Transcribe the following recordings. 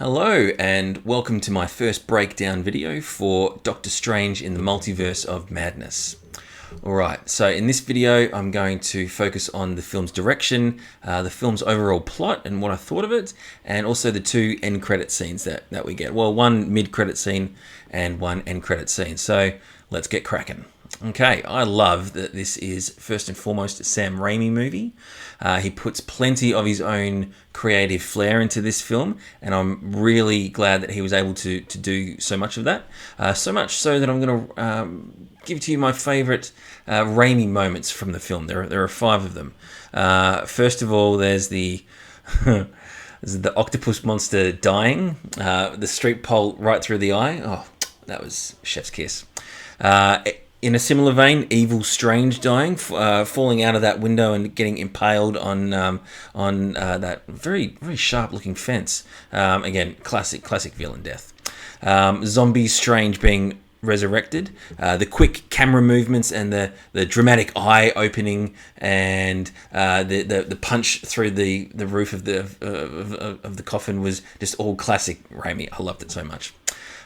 Hello and welcome to my first breakdown video for Doctor Strange in the Multiverse of Madness. Alright, so in this video I'm going to focus on the film's direction, the film's overall plot and what I thought of it, and also the two end credit scenes that we get. Well, one mid-credit scene and one end credit scene. So let's get cracking. Okay, I love that this is first and foremost a Sam Raimi movie. He puts plenty of his own creative flair into this film, and I'm really glad that he was able to do so much of that. So much so that I'm going to give to you my favourite Raimi moments from the film. There are 5 of them. First of all, there's the the octopus monster dying, the street pole right through the eye. Oh, that was chef's kiss. In a similar vein, Evil Strange dying, falling out of that window and getting impaled on that very sharp-looking fence. Again, classic villain death. Zombie Strange being resurrected. The quick camera movements and the dramatic eye opening and the punch through the roof of the coffin was just all classic Raimi. I loved it so much.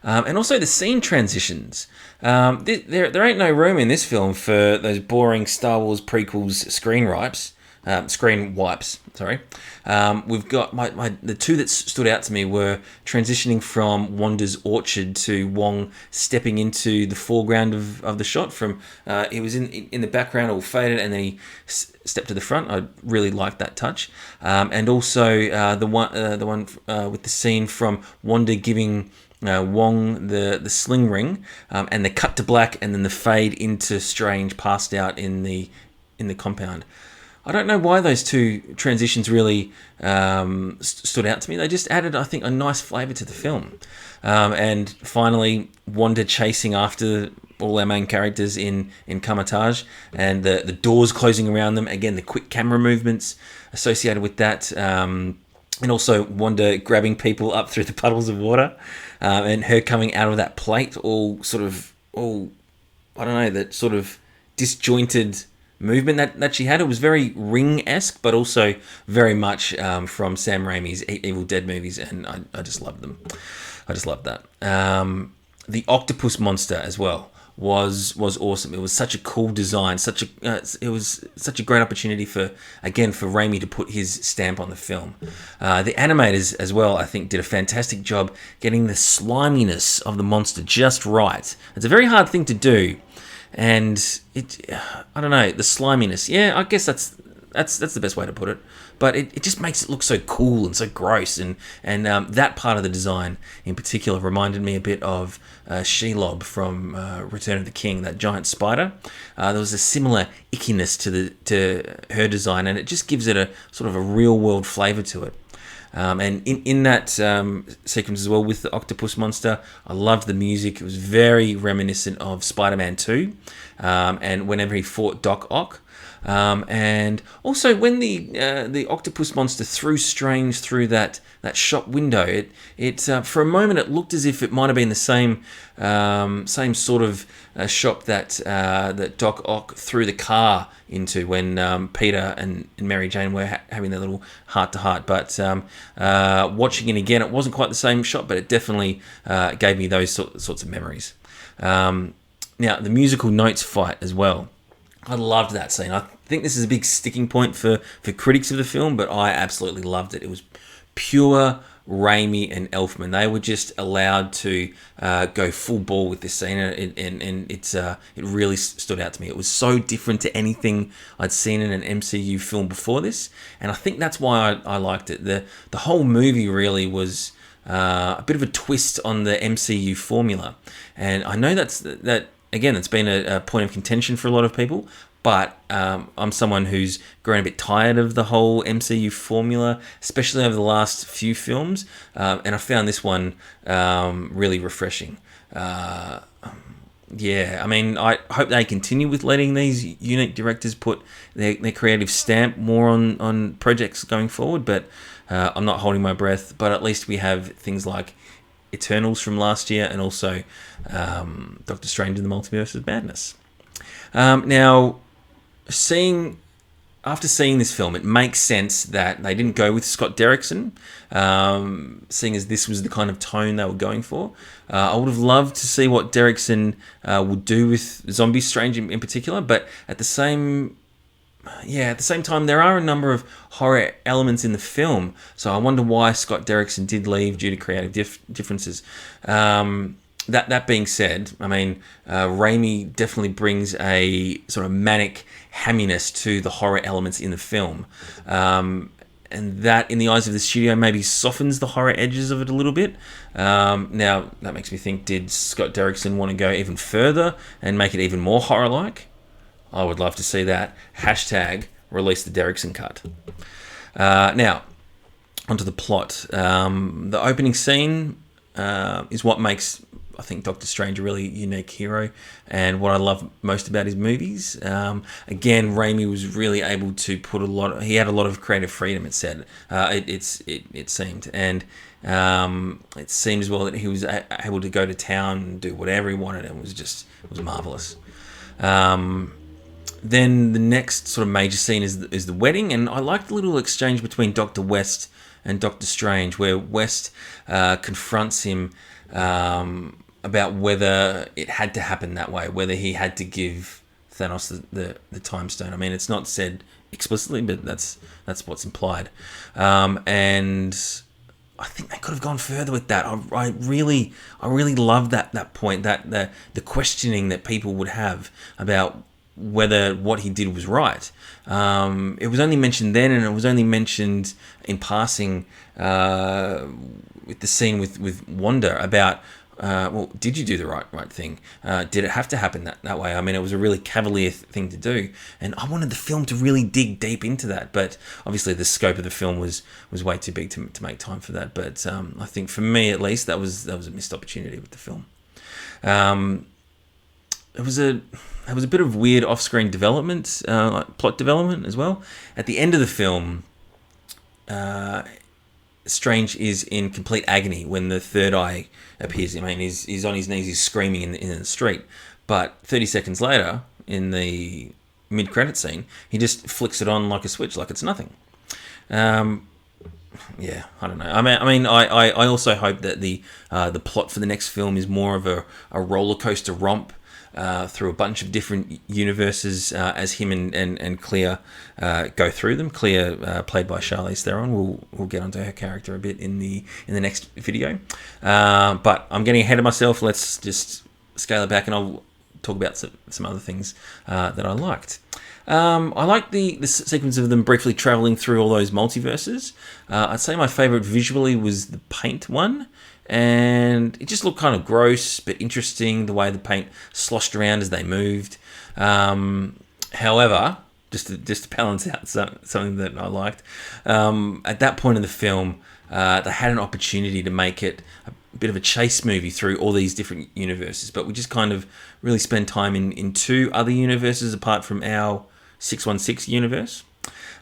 And also the scene transitions. There ain't no room in this film for those boring Star Wars prequels screen wipes. Sorry. We've got the two that stood out to me were transitioning from Wanda's orchard to Wong stepping into the foreground of the shot. From he was in the background, all faded, and then he stepped to the front. I really liked that touch. And also the one with the scene from Wanda giving Wong the sling ring, and the cut to black, and then the fade into Strange passed out in the compound. I don't know why those two transitions really stood out to me. They just added, I think, a nice flavour to the film. And finally, Wanda chasing after all our main characters in Kamatage, and the doors closing around them. Again, the quick camera movements associated with that. And also Wanda grabbing people up through the puddles of water, and her coming out of that plate, all I don't know, that sort of disjointed movement that she had. It was very Ring-esque, but also very much from Sam Raimi's Evil Dead movies, and I just loved them. I just loved that. The octopus monster as well was awesome. It was such a cool design, it was such a great opportunity for Raimi to put his stamp on the film. The animators as well, I think, did a fantastic job getting the sliminess of the monster just right. It's a very hard thing to do, and I don't know, the sliminess. Yeah, I guess that's the best way to put it. But it just makes it look so cool and so gross, and that part of the design in particular reminded me a bit of Shelob from Return of the King, that giant spider. There was a similar ickiness to her design, and it just gives it a sort of a real world flavour to it. And in that sequence as well with the octopus monster, I loved the music. It was very reminiscent of Spider-Man 2, and whenever he fought Doc Ock. And also when the octopus monster threw Strange through that shop window, it for a moment it looked as if it might have been the same sort of shop that Doc Ock threw the car into when Peter and Mary Jane were having their little heart-to-heart. But watching it again, it wasn't quite the same shop, but it definitely gave me those sorts of memories. Now, the musical notes fight as well. I loved that scene. I think this is a big sticking point for critics of the film, but I absolutely loved it. It was pure Raimi and Elfman. They were just allowed to go full ball with this scene, and it really stood out to me. It was so different to anything I'd seen in an MCU film before this, and I think that's why I liked it. The whole movie really was a bit of a twist on the MCU formula, and I know that. Again, it's been a point of contention for a lot of people, but I'm someone who's grown a bit tired of the whole MCU formula, especially over the last few films, and I found this one really refreshing. Yeah, I mean, I hope they continue with letting these unique directors put their creative stamp more on projects going forward, but I'm not holding my breath. But at least we have things like Eternals from last year, and also Doctor Strange in the Multiverse of Madness. Now, seeing after seeing this film, it makes sense that they didn't go with Scott Derrickson, seeing as this was the kind of tone they were going for. I would have loved to see what Derrickson would do with Zombie Strange in particular, but at the same time, there are a number of horror elements in the film, so I wonder why Scott Derrickson did leave due to creative differences. That being said, I mean, Raimi definitely brings a sort of manic hamminess to the horror elements in the film. And that, in the eyes of the studio, maybe softens the horror edges of it a little bit. Now, that makes me think, did Scott Derrickson want to go even further and make it even more horror-like? I would love to see that. Hashtag release the Derrickson cut. Now, onto the plot. The opening scene is what makes, I think, Doctor Strange a really unique hero, and what I love most about his movies. Again, Raimi was really able to put he had a lot of creative freedom, it said. It seemed. And it seemed as well that he was able to go to town and do whatever he wanted, and it was marvelous. Then the next sort of major scene is the wedding, and I like the little exchange between Dr. West and Doctor Strange, where West confronts him about whether it had to happen that way, whether he had to give Thanos the time stone. I mean, it's not said explicitly, but that's what's implied. And I think they could have gone further with that. I really love that point, that the questioning that people would have about whether what he did was right. It was only mentioned then, and it was only mentioned in passing with the scene with Wanda about, well, did you do the right thing? Did it have to happen that way? I mean, it was a really cavalier thing to do, and I wanted the film to really dig deep into that, but obviously the scope of the film was way too big to make time for that. But I think for me, at least, that was a missed opportunity with the film. It was a bit of weird off-screen development, like plot development as well. At the end of the film, Strange is in complete agony when the third eye appears. I mean, he's on his knees, he's screaming in the street. But 30 seconds later, in the mid-credit scene, he just flicks it on like a switch, like it's nothing. Yeah, I don't know. I also hope that the plot for the next film is more of a roller coaster romp through a bunch of different universes as him and Clea go through them. Clea, played by Charlize Theron. We'll get onto her character a bit in the next video. But I'm getting ahead of myself. Let's just scale it back, and I'll talk about some other things that I liked. I like the sequence of them briefly traveling through all those multiverses. I'd say my favorite visually was the paint one. And it just looked kind of gross, but interesting, the way the paint sloshed around as they moved. However, just to balance out something that I liked, at that point in the film, they had an opportunity to make it a bit of a chase movie through all these different universes, but we just kind of really spend time in two other universes apart from our 616 universe.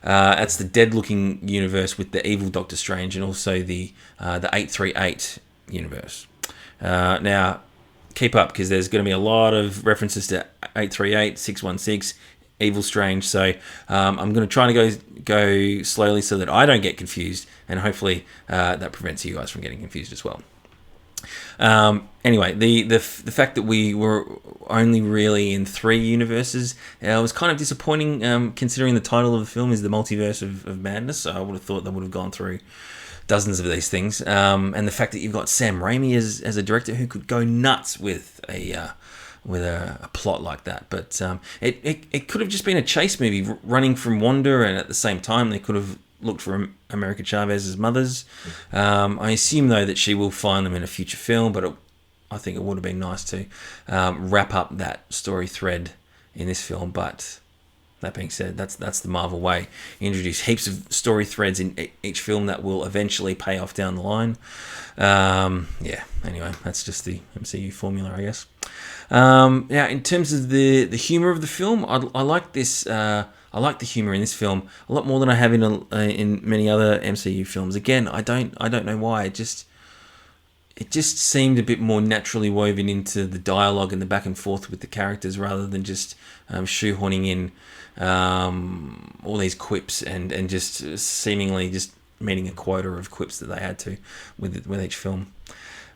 That's the dead-looking universe with the evil Doctor Strange, and also the 838 universe. Now, keep up, because there's going to be a lot of references to 838, 616, Evil Strange. So I'm going to try to go slowly so that I don't get confused, and hopefully that prevents you guys from getting confused as well. Anyway, the fact that we were only really in 3 universes was kind of disappointing, considering the title of the film is The Multiverse of Madness. So I would have thought they would have gone through dozens of these things, and the fact that you've got Sam Raimi as a director who could go nuts with a plot like that. But it could have just been a chase movie running from Wanda, and at the same time they could have looked for America Chavez's mothers. I assume, though, that she will find them in a future film, but I think it would have been nice to wrap up that story thread in this film. But that being said, that's the Marvel way. Introduce heaps of story threads in each film that will eventually pay off down the line. Anyway, that's just the MCU formula, I guess. Now, in terms of the humor of the film, I like this. I like the humor in this film a lot more than I have in many other MCU films. Again, I don't know why. it just seemed a bit more naturally woven into the dialogue and the back and forth with the characters, rather than just shoehorning in all these quips and just seemingly just meeting a quota of quips that they had to with each film.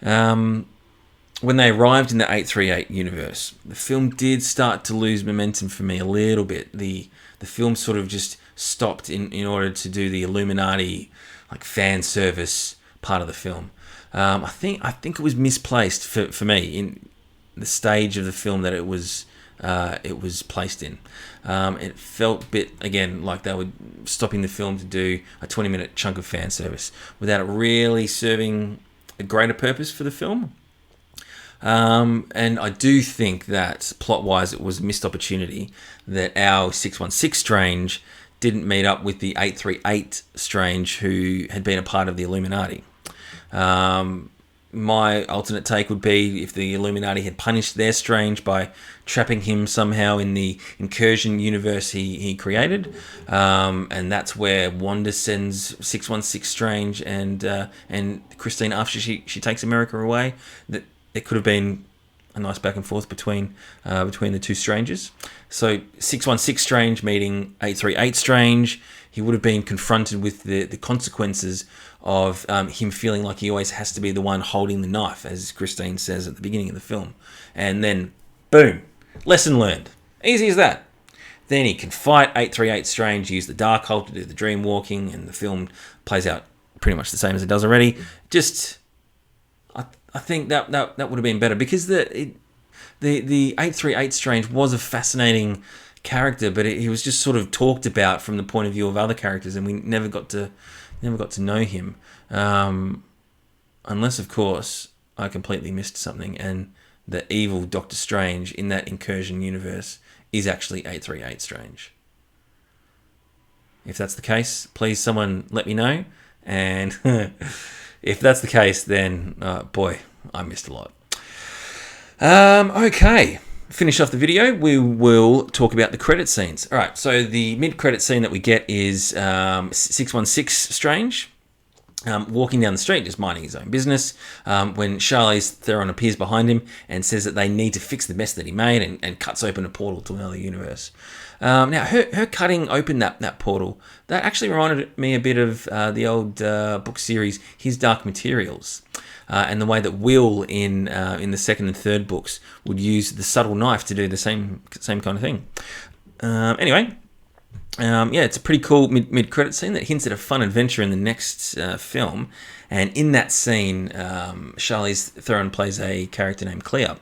When they arrived in the 838 universe, the film did start to lose momentum for me a little bit. The film sort of just stopped in order to do the Illuminati like fan service part of the film. I think it was misplaced for me in the stage of the film that it was placed in. It felt a bit, again, like they were stopping the film to do a 20-minute chunk of fan service without it really serving a greater purpose for the film. And I do think that plot-wise it was a missed opportunity that our 616 Strange didn't meet up with the 838 Strange who had been a part of the Illuminati. My alternate take would be if the Illuminati had punished their Strange by trapping him somehow in the incursion universe he created, and that's where Wanda sends 616 Strange and Christine after she takes America away. That it could have been a nice back and forth between the two Strangers. So 616 Strange meeting 838 Strange, he would have been confronted with the consequences of him feeling like he always has to be the one holding the knife, as Christine says at the beginning of the film. And then, boom, lesson learned. Easy as that. Then he can fight 838 Strange, use the Darkhold to do the dream walking, and the film plays out pretty much the same as it does already. Just, I think that would have been better, because the 838 Strange was a fascinating character, but he was just sort of talked about from the point of view of other characters, and we never got to know him, unless of course I completely missed something, and the evil Doctor Strange in that incursion universe is actually 838 Strange. If that's the case, please someone let me know, and if that's the case, then boy, I missed a lot. Okay, finish off the video, we will talk about the credit scenes. All right, so the mid-credit scene that we get is 616 Strange walking down the street, just minding his own business, when Charlize Theron appears behind him and says that they need to fix the mess that he made, and cuts open a portal to another universe. Now, her cutting open that portal, that actually reminded me a bit of the old book series, His Dark Materials. And the way that Will in the second and third books would use the subtle knife to do the same kind of thing. Anyway, it's a pretty cool mid-credit scene that hints at a fun adventure in the next film. And in that scene, Charlize Theron plays a character named Clea.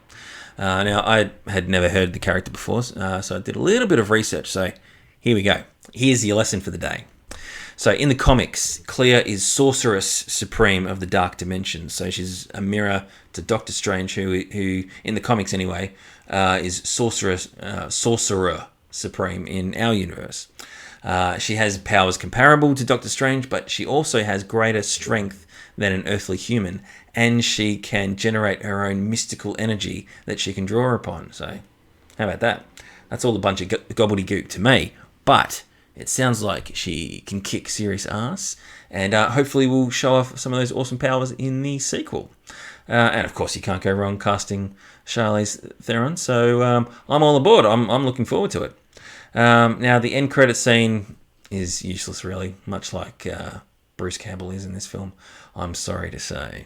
Now, I had never heard the character before, so I did a little bit of research. So here we go. Here's your lesson for the day. So in the comics, Clea is Sorceress Supreme of the Dark Dimension. So she's a mirror to Doctor Strange, who in the comics anyway, is Sorcerer Supreme in our universe. She has powers comparable to Doctor Strange, but she also has greater strength than an earthly human, and she can generate her own mystical energy that she can draw upon. So how about that? That's all a bunch of gobbledygook to me, but it sounds like she can kick serious ass, and hopefully we'll show off some of those awesome powers in the sequel. And of course, you can't go wrong casting Charlize Theron, so I'm all aboard. I'm looking forward to it. Now, the end credit scene is useless, really, much like Bruce Campbell is in this film, I'm sorry to say.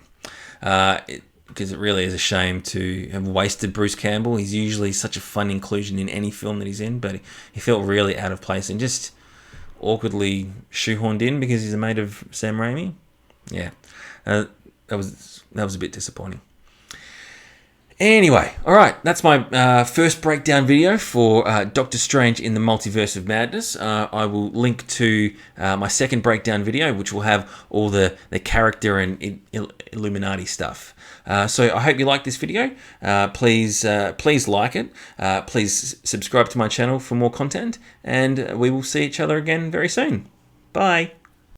Because it really is a shame to have wasted Bruce Campbell. He's usually such a fun inclusion in any film that he's in, but he felt really out of place and just awkwardly shoehorned in because he's a mate of Sam Raimi. Yeah, that was a bit disappointing. Anyway, all right, that's my first breakdown video for Doctor Strange in the Multiverse of Madness. I will link to my second breakdown video, which will have all the character and Illuminati stuff. So I hope you like this video. Please like it. Please subscribe to my channel for more content, and we will see each other again very soon. Bye.